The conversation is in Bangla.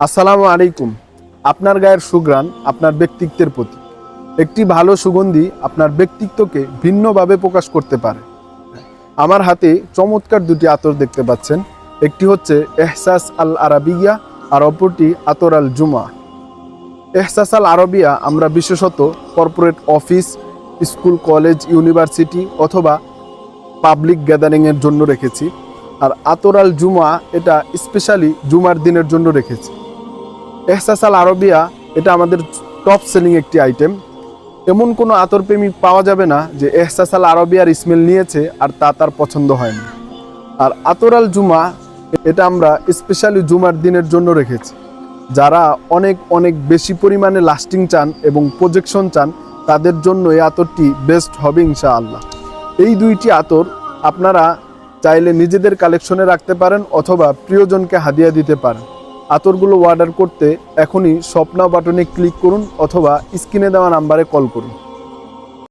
আসসালামু আলাইকুম। আপনার গায়ের সুঘ্রাণ আপনার ব্যক্তিত্বের প্রতীক। একটি ভালো সুগন্ধি আপনার ব্যক্তিত্বকে ভিন্নভাবে প্রকাশ করতে পারে। আমার হাতে চমৎকার দুটি আতর দেখতে পাচ্ছেন। একটি হচ্ছে এহসাস আল আরাবিয়া আর অপরটি আতর আল জুমা। এহসাস আল আরবিয়া আমরা বিশেষত corporate office, school, college, university অথবা পাবলিক গ্যাদারিংয়ের জন্য রেখেছি। আর আতর আল জুমা এটা স্পেশালি জুমার দিনের জন্য রেখেছি। এহসাস আল আরবিয়া এটা আমাদের টপ সেলিং একটি আইটেম। এমন কোনো আতর প্রেমিক পাওয়া যাবে না যে এহসাস আল আরবিয়ার স্মেল নিয়েছে আর তা তার পছন্দ হয়নি। আর আতর আল জুমা এটা আমরা স্পেশালি জুমার দিনের জন্য রেখেছি। যারা অনেক অনেক বেশি পরিমাণে লাস্টিং চান এবং প্রজেকশন চান তাদের জন্য এই আতরটি বেস্ট হবে ইনশাআল্লাহ। এই দুইটি আতর আপনারা চাইলে নিজেদের কালেকশনে রাখতে পারেন অথবা প্রিয়জনকে হাদিয়া দিতে পারেন। আতরগুলো অর্ডার করতে এখনই শপ নাও বাটনে ক্লিক করুন অথবা স্ক্রিনে দেওয়া নাম্বারে কল করুন।